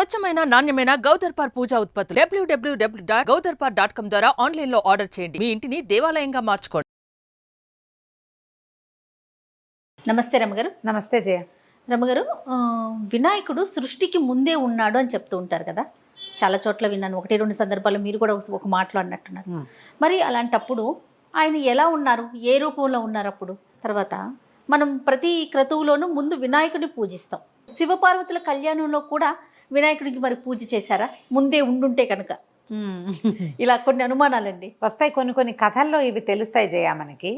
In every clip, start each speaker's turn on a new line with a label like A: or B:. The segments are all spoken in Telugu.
A: స్వచ్ఛమైన నాణ్యమైన గౌదర్పార్ పూజా ఉత్పత్తులు www.gaudarpar.com ద్వారా ఆన్లైన్ లో ఆర్డర్ చేయండి. మీ ఇంటిని దేవాలయంగా మార్చుకోండి.
B: నమస్తే రమగారు.
C: నమస్తే జయ.
B: రమగారు, వినాయకుడు సృష్టికి ముందే ఉన్నాడు అని చెప్తూ ఉంటారు కదా, చాలా చోట్ల విన్నాను. 1-2 సందర్భాల్లో మీరు కూడా ఒక మాటలు అన్నట్టున్నారు. మరి అలాంటప్పుడు ఆయన ఎలా ఉన్నారు, ఏ రూపంలో ఉన్నారు? అప్పుడు తర్వాత మనం ప్రతి క్రతువులోనూ ముందు వినాయకుడిని పూజిస్తాం. శివపార్వతుల కళ్యాణంలో కూడా వినాయకుడికి మరి పూజ చేశారా ముందే ఉండుంటే కనుక? ఇలా కొన్ని అనుమానాలండి
C: వస్తాయి. కొన్ని కథల్లో ఇవి తెలుస్తాయి జయ మనకి.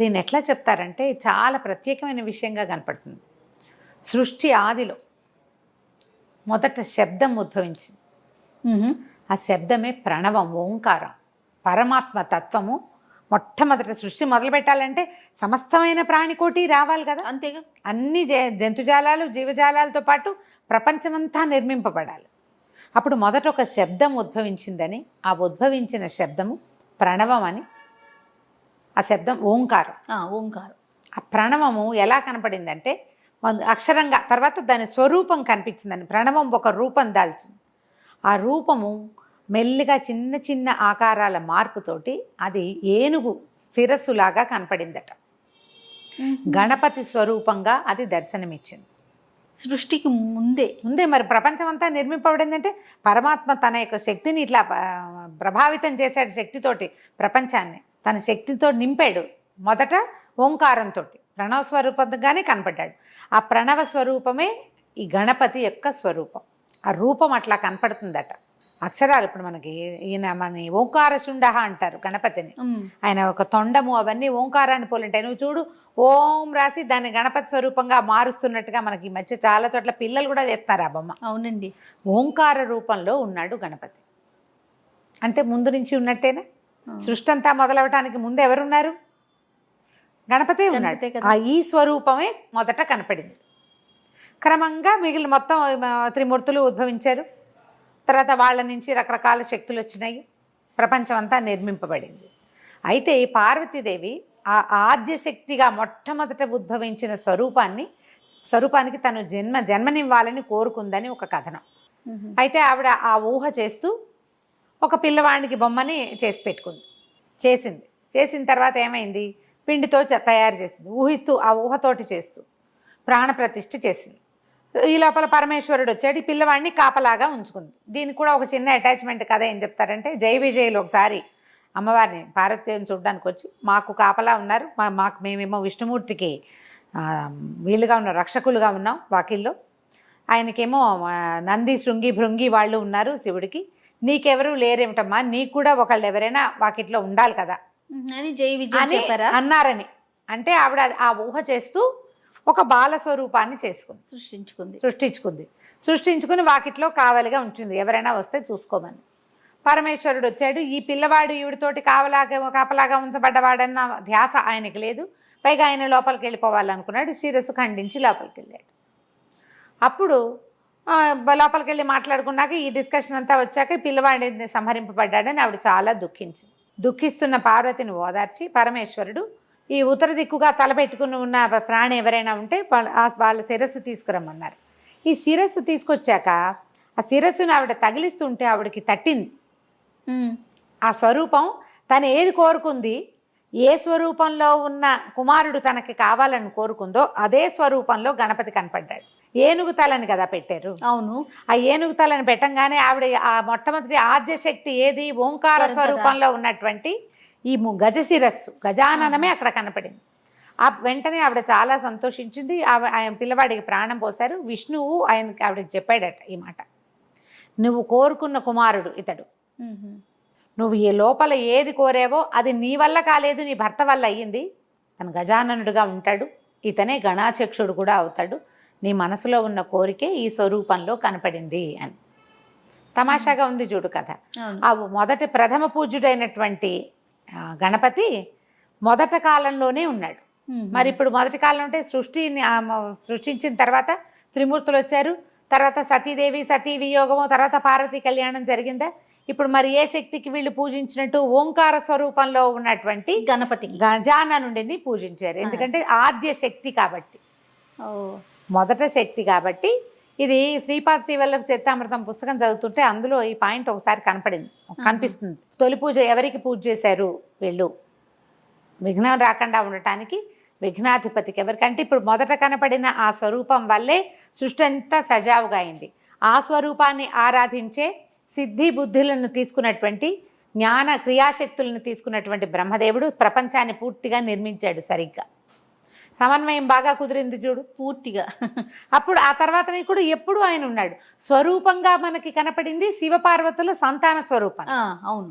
C: దీన్ని ఎట్లా చెప్తారంటే చాలా ప్రత్యేకమైన విషయంగా కనపడుతుంది. సృష్టి ఆదిలో మొదట శబ్దం ఉద్భవించింది. ఆ శబ్దమే ప్రణవం, ఓంకారం, పరమాత్మ తత్వము. మొట్టమొదట సృష్టి మొదలు పెట్టాలంటే సమస్తమైన ప్రాణికోటి రావాలి కదా,
B: అంతేగా. అన్ని
C: జంతుజాలాలు జీవజాలాలతో పాటు ప్రపంచమంతా నిర్మింపబడాలి. అప్పుడు మొదట ఒక శబ్దం ఉద్భవించిందని, ఆ ఉద్భవించిన శబ్దము ప్రణవం అని, ఆ శబ్దం ఓంకారం. ఆ ప్రణవము ఎలా కనపడిందంటే అక్షరంగా, తర్వాత దాని స్వరూపం కనిపించిందని. ప్రణవం ఒక రూపం దాల్చింది. ఆ రూపము మెల్లిగా చిన్న చిన్న ఆకారాల మార్పుతోటి అది ఏనుగు శిరస్సులాగా కనపడిందట. గణపతి స్వరూపంగా అది దర్శనమిచ్చింది.
B: సృష్టికి ముందే
C: మరి ప్రపంచం అంతా నిర్మింపబడిందంటే పరమాత్మ తన యొక్క శక్తిని ఇట్లా ప్రభావితం చేశాడు. శక్తితోటి ప్రపంచాన్ని తన శక్తితో నింపాడు. మొదట ఓంకారంతో ప్రణవ స్వరూపంగానే కనపడ్డాడు. ఆ ప్రణవ స్వరూపమే ఈ గణపతి యొక్క స్వరూపం. ఆ రూపం అట్లా కనపడుతుందట. అక్షరాలు ఇప్పుడు మనకి ఈయన మన ఓంకార శుండహ అంటారు గణపతిని. ఆయన ఒక తొండము అవన్నీ ఓంకారాన్ని పోలింటాయి. నువ్వు చూడు, ఓం రాసి దాన్ని గణపతి స్వరూపంగా మారుస్తున్నట్టుగా మనకి ఈ మధ్య చాలా చోట్ల పిల్లలు కూడా వేస్తారు ఆ బొమ్మ.
B: అవునండి.
C: ఓంకార రూపంలో ఉన్నాడు గణపతి. అంటే ముందు నుంచి ఉన్నట్టేనా? సృష్టి అంతా మొదలవటానికి ముందు ఎవరున్నారు? గణపతి ఉన్నాడు. ఈ స్వరూపమే మొదట కనపడింది. క్రమంగా మిగిలిన మొత్తం త్రిమూర్తులు ఉద్భవించారు. తర్వాత వాళ్ళ నుంచి రకరకాల శక్తులు వచ్చినాయి. ప్రపంచం అంతా నిర్మింపబడింది. అయితే పార్వతీదేవి ఆ ఆద్యశక్తిగా మొట్టమొదట ఉద్భవించిన స్వరూపానికి తను జన్మనివ్వాలని కోరుకుందని ఒక కథనం. అయితే ఆవిడ ఆ ఊహ చేస్తూ ఒక పిల్లవాడికి బొమ్మని చేసి పెట్టుకుంది. చేసిన తర్వాత ఏమైంది? పిండితో తయారు చేసింది. ఊహిస్తూ ఆ ఊహతోటి చేస్తూ ప్రాణప్రతిష్ఠ చేసింది. ఈ లోపల పరమేశ్వరుడు వచ్చాడు. ఈ పిల్లవాడిని కాపలాగా ఉంచుకుంది. దీనికి కూడా ఒక చిన్న అటాచ్మెంట్ కథ ఏం చెప్తారంటే, జై విజయ్లో ఒకసారి అమ్మవారిని పార్వతీదేవిని చూడడానికి వచ్చి మాకు కాపలా ఉన్నారు, మేమేమో విష్ణుమూర్తికి వీలుగా ఉన్న రక్షకులుగా ఉన్నాం వాకిల్లో, ఆయనకేమో నంది శృంగి భృంగి వాళ్ళు ఉన్నారు శివుడికి, నీకెవరు లేరేమిటమ్మా, నీకు కూడా ఒకళ్ళు ఎవరైనా వాకిట్లో ఉండాలి కదా
B: అని జై విజయ్
C: అన్నారని. అంటే ఆవిడ ఆ ఊహ చేస్తూ ఒక బాల స్వరూపాన్ని సృష్టించుకుని వాకిట్లో కావలిగా ఉంచింది. ఎవరైనా వస్తే చూసుకోమని. పరమేశ్వరుడు వచ్చాడు. ఈ పిల్లవాడు ఈవిడితోటి కాపలాగా ఉంచబడ్డవాడన్న ధ్యాస ఆయనకి లేదు. పైగా ఆయన లోపలికి వెళ్ళిపోవాలనుకున్నాడు. శిరస్సు ఖండించి లోపలికి వెళ్ళాడు. అప్పుడు లోపలికి వెళ్ళి మాట్లాడుకున్నాక ఈ డిస్కషన్ అంతా వచ్చాక పిల్లవాడిని సంహరింపబడ్డాడని ఆవిడ చాలా దుఃఖిస్తున్న పార్వతిని ఓదార్చి పరమేశ్వరుడు ఈ ఉత్తర దిక్కుగా తలపెట్టుకుని ఉన్న ప్రాణి ఎవరైనా ఉంటే వాళ్ళ శిరస్సు తీసుకురమ్మన్నారు. ఈ శిరస్సు తీసుకొచ్చాక ఆ శిరస్సును ఆవిడ తగిలిస్తుంటే ఆవిడకి తట్టింది. ఆ స్వరూపం తను ఏది కోరుకుంది, ఏ స్వరూపంలో ఉన్న కుమారుడు తనకి కావాలని కోరుకుందో అదే స్వరూపంలో గణపతి కనపడ్డాడు. ఏనుగు తలని కదా పెట్టారు.
B: అవును.
C: ఆ ఏనుగు తలని పెట్టంగానే ఆవిడ ఆ మొట్టమొదటి ఆద్యశక్తి ఏది, ఓంకార స్వరూపంలో ఉన్నటువంటి ఈ గజశిరస్సు గజాననమే అక్కడ కనపడింది. ఆ వెంటనే ఆవిడ చాలా సంతోషించింది. ఆయన పిల్లవాడికి ప్రాణం పోశారు. విష్ణువు ఆవిడకి చెప్పాడట ఈ మాట, నువ్వు కోరుకున్న కుమారుడు ఇతడు, నువ్వు ఈ లోపల ఏది కోరావో అది నీ వల్ల కాలేదు, నీ భర్త వల్ల అయ్యింది. తను గజాననుడుగా ఉంటాడు, ఇతనే గణాధ్యక్షుడు కూడా అవుతాడు, నీ మనసులో ఉన్న కోరికే ఈ స్వరూపంలో కనపడింది అని. తమాషాగా ఉంది చూడు కథ. ఆ మొదటి ప్రథమ పూజ్యుడైనటువంటి గణపతి మొదట కాలంలోనే ఉన్నాడు. మరి ఇప్పుడు మొదటి కాలం అంటే సృష్టించిన తర్వాత త్రిమూర్తులు వచ్చారు, తర్వాత సతీదేవి సతీ వియోగము, తర్వాత పార్వతీ కళ్యాణం జరిగిందా? ఇప్పుడు మరి ఏ శక్తికి వీళ్ళు పూజించినట్టు ఓంకార స్వరూపంలో ఉన్నటువంటి
B: గణపతి
C: గజాననుడిని పూజించారు. ఎందుకంటే ఆద్య శక్తి కాబట్టి, మొదట శక్తి కాబట్టి ఇది శ్రీపాద శ్రీవల్లభ చరితామృతం పుస్తకం చదువుతుంటే అందులో ఈ పాయింట్ ఒకసారి కనిపిస్తుంది. తొలి పూజ ఎవరికి పూజ చేశారు వీళ్ళు, విఘ్నం రాకుండా ఉండటానికి విఘ్నాధిపతికి ఎవరికంటే ఇప్పుడు మొదట కనపడిన ఆ స్వరూపం వల్లే సృష్టి అంతా సజావుగా అయింది. ఆ స్వరూపాన్ని ఆరాధించే సిద్ధి బుద్ధులను తీసుకున్నటువంటి జ్ఞాన క్రియాశక్తులను తీసుకున్నటువంటి బ్రహ్మదేవుడు ప్రపంచాన్ని పూర్తిగా నిర్మించాడు. సరిగ్గా సమన్వయం బాగా కుదిరింది చూడు
B: పూర్తిగా.
C: అప్పుడు ఆ తర్వాత కూడా ఎప్పుడు ఆయన ఉన్నాడు. స్వరూపంగా మనకి కనపడింది శివపార్వతుల సంతాన స్వరూపం,
B: అవును,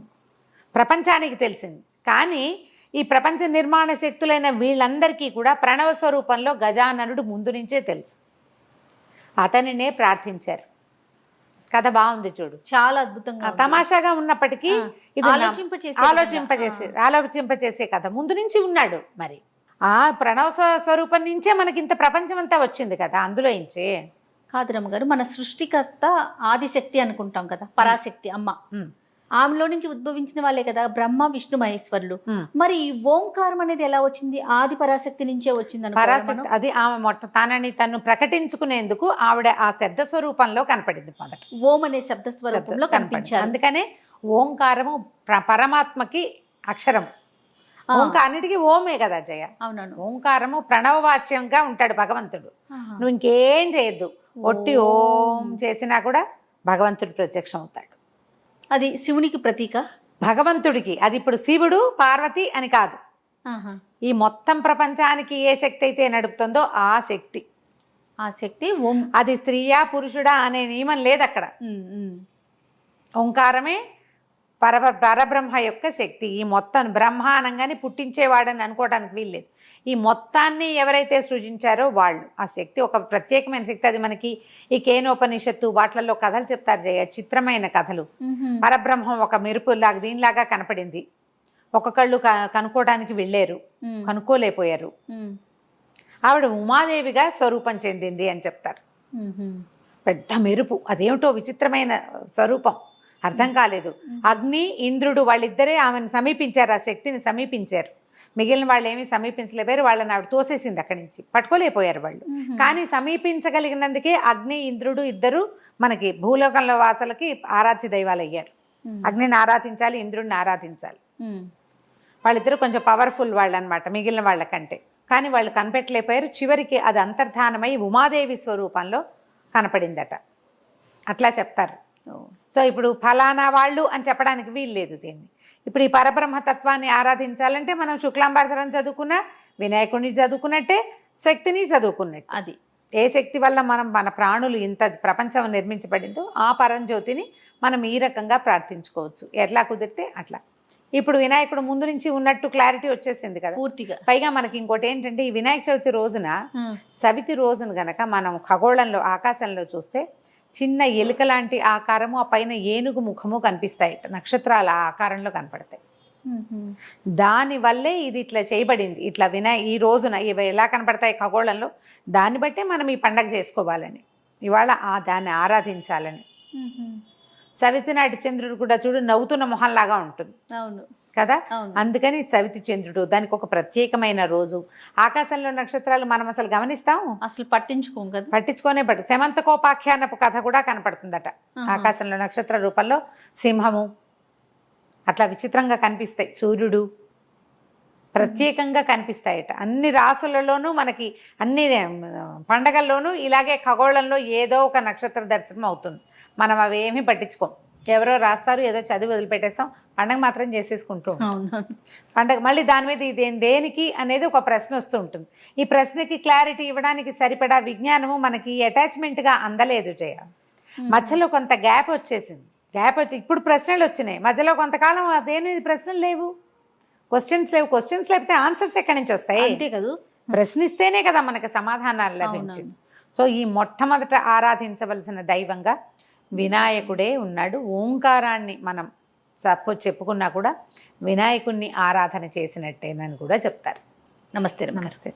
C: ప్రపంచానికి తెలిసింది. కానీ ఈ ప్రపంచ నిర్మాణ శక్తులైన వీళ్ళందరికీ కూడా ప్రణవ స్వరూపంలో గజాననుడు ముందు నుంచే తెలుసు. అతనినే ప్రార్థించారు. కథ బాగుంది చూడు,
B: చాలా అద్భుతంగా
C: తమాషాగా ఉన్నప్పటికీ ఇది
B: ఆలోచింపచేసే
C: ఆలోచింపచేసే కథ. ముందు నుంచి ఉన్నాడు. మరి ఆ ప్రణవ స్వరూపం నుంచే మనకి ఇంత ప్రపంచం అంతా వచ్చింది కదా, అందులో ఇంచే
B: కాదు రమ్మగారు. మన సృష్టికర్త ఆదిశక్తి అనుకుంటాం కదా, పరాశక్తి అమ్మ. ఆమెలో నుంచి ఉద్భవించిన వాళ్ళే కదా బ్రహ్మ విష్ణు మహేశ్వరులు. మరి ఈ ఓంకారం అనేది ఎలా వచ్చింది? ఆది పరాశక్తి నుంచే వచ్చింది.
C: పరాశక్తి అది ఆమె తనని తను ప్రకటించుకునేందుకు ఆవిడ ఆ శబ్ద స్వరూపంలో కనపడింది. మొదట
B: ఓం అనే శబ్ద స్వరూపంలో కనిపించారు.
C: అందుకనే ఓంకారము పరమాత్మకి అక్షరం. అన్నిటికీ ఓమే కదా జయ.
B: అవునవును.
C: ఓంకారము ప్రణవవాచ్యంగా ఉంటాడు భగవంతుడు. నువ్వు ఇంకేం చేయొద్దు, ఒట్టి ఓం చేసినా కూడా భగవంతుడు ప్రత్యక్షం అవుతాడు.
B: అది శివునికి ప్రతీక,
C: భగవంతుడికి. అది ఇప్పుడు శివుడు పార్వతి అని కాదు, ఈ మొత్తం ప్రపంచానికి ఏ శక్తి అయితే నడుపుతుందో ఆ శక్తి.
B: ఆ శక్తి ఓం.
C: అది స్త్రీయా పురుషుడా అనే నియమం లేదు అక్కడ. ఓంకారమే పరబ్రహ్మ యొక్క శక్తి. ఈ మొత్తం బ్రహ్మానంగానే పుట్టించేవాడని అనుకోవడానికి వీల్లేదు. ఈ మొత్తాన్ని ఎవరైతే సృజించారో వాళ్ళు ఆ శక్తి ఒక ప్రత్యేకమైన శక్తి. అది మనకి ఈ కేనోపనిషత్తు వాటిలలో కథలు చెప్తారు జయ, చిత్రమైన కథలు. పరబ్రహ్మం ఒక మెరుపులాగా దీనిలాగా కనపడింది. ఒక్కొక్కళ్ళు కనుక్కోవడానికి వెళ్ళారు, కనుక్కోలేకపోయారు. ఆవిడ ఉమాదేవిగా స్వరూపం చెందింది అని చెప్తారు. పెద్ద మెరుపు, అదేమిటో విచిత్రమైన స్వరూపం, అర్థం కాలేదు. అగ్ని ఇంద్రుడు వాళ్ళిద్దరే ఆమెను సమీపించారు, ఆ శక్తిని సమీపించారు. మిగిలిన వాళ్ళు ఏమీ సమీపించలేపారు. వాళ్ళని ఆవిడ తోసేసింది అక్కడి నుంచి, పట్టుకోలేకపోయారు వాళ్ళు. కానీ సమీపించగలిగినందుకే అగ్ని ఇంద్రుడు ఇద్దరు మనకి భూలోకంలో వాసులకి ఆరాధ్య దైవాలు అయ్యారు. అగ్నిని ఆరాధించాలి, ఇంద్రుడిని ఆరాధించాలి. వాళ్ళిద్దరు కొంచెం పవర్ఫుల్ వాళ్ళు అనమాట మిగిలిన వాళ్ళకంటే. కానీ వాళ్ళు కనిపెట్టలేకపోయారు. చివరికి అది అంతర్ధానమై ఉమాదేవి స్వరూపంలో కనపడిందట. అట్లా చెప్తారు. సో ఇప్పుడు ఫలానా వాళ్ళు అని చెప్పడానికి వీల్లేదు దీన్ని. ఇప్పుడు ఈ పరబ్రహ్మతత్వాన్ని ఆరాధించాలంటే మనం శుక్లాంబరధరం చదువుకున్నా, వినాయకుడిని చదువుకున్నట్టే, శక్తిని చదువుకున్నట్టు.
B: అది
C: ఏ శక్తి వల్ల మన ప్రాణులు ఇంత ప్రపంచం నిర్మించబడిందో ఆ పరంజ్యోతిని మనం ఈ రకంగా ప్రార్థించుకోవచ్చు. ఎట్లా కుదిరితే అట్లా. ఇప్పుడు వినాయకుడు ముందు నుంచి ఉన్నట్టు క్లారిటీ వచ్చేసింది కదా
B: పూర్తిగా.
C: పైగా మనకి ఇంకోటి ఏంటంటే, ఈ వినాయక చవితి రోజున చవితి రోజున గనక మనం ఖగోళంలో ఆకాశంలో చూస్తే చిన్న ఎలుక లాంటి ఆకారము, ఆ పైన ఏనుగు ముఖము కనిపిస్తాయి, నక్షత్రాల ఆకారంలో కనపడతాయి. దానివల్లే ఇది ఇట్లా చేయబడింది. ఇట్లా ఈ రోజున ఇవి ఎలా కనపడతాయి ఖగోళంలో, దాన్ని బట్టే మనం ఈ పండగ చేసుకోవాలని, ఇవాళ దాన్ని ఆరాధించాలని. చవితి నాటి చంద్రుడు కూడా చూడు నవ్వుతున్న మొహంలాగా ఉంటుంది.
B: అవును
C: కదా, అందుకని చవితి చంద్రుడు దానికి ఒక ప్రత్యేకమైన రోజు. ఆకాశంలో నక్షత్రాలు మనం అసలు గమనిస్తాం?
B: అసలు పట్టించుకోం కదా.
C: పట్టించుకోనే శమంతకోపాఖ్యానపు కథ కూడా కనపడుతుందట ఆకాశంలో నక్షత్ర రూపంలో. సింహము అట్లా విచిత్రంగా కనిపిస్తాయి, సూర్యుడు ప్రత్యేకంగా కనిపిస్తాయట. అన్ని రాసులలోనూ మనకి అన్ని పండగల్లోనూ ఇలాగే ఖగోళంలో ఏదో ఒక నక్షత్ర దర్శనం అవుతుంది. మనం అవేమీ పట్టించుకోం. ఎవరో రాస్తారు, ఏదో చదివి వదిలిపెట్టేస్తాం, పండగ మాత్రం చేసేసుకుంటూ పండగ. మళ్ళీ దాని మీద ఇదేం దేనికి అనేది ఒక ప్రశ్న వస్తూ ఉంటుంది. ఈ ప్రశ్నకి క్లారిటీ ఇవ్వడానికి సరిపడా విజ్ఞానము మనకి అటాచ్మెంట్గా అందలేదు జయ. మధ్యలో కొంత గ్యాప్ వచ్చేసింది. గ్యాప్ వచ్చి ఇప్పుడు ప్రశ్నలు వచ్చినాయి. మధ్యలో కొంతకాలం అదేమి ప్రశ్నలు లేవు, క్వశ్చన్స్ లేవు. క్వశ్చన్స్ లేకపోతే ఆన్సర్స్ ఎక్కడి నుంచి వస్తాయి? అంతే కదా, ప్రశ్నిస్తేనే కదా మనకు సమాధానాలు లభించింది. సో ఈ మొట్టమొదట ఆరాధించవలసిన దైవంగా వినాయకుడే ఉన్నాడు. ఓంకారాన్ని మనం చెప్పుకున్నా కూడా వినాయకుడిని ఆరాధన చేసినట్టేనని కూడా చెప్తారు.
B: నమస్తే.
C: నమస్తే.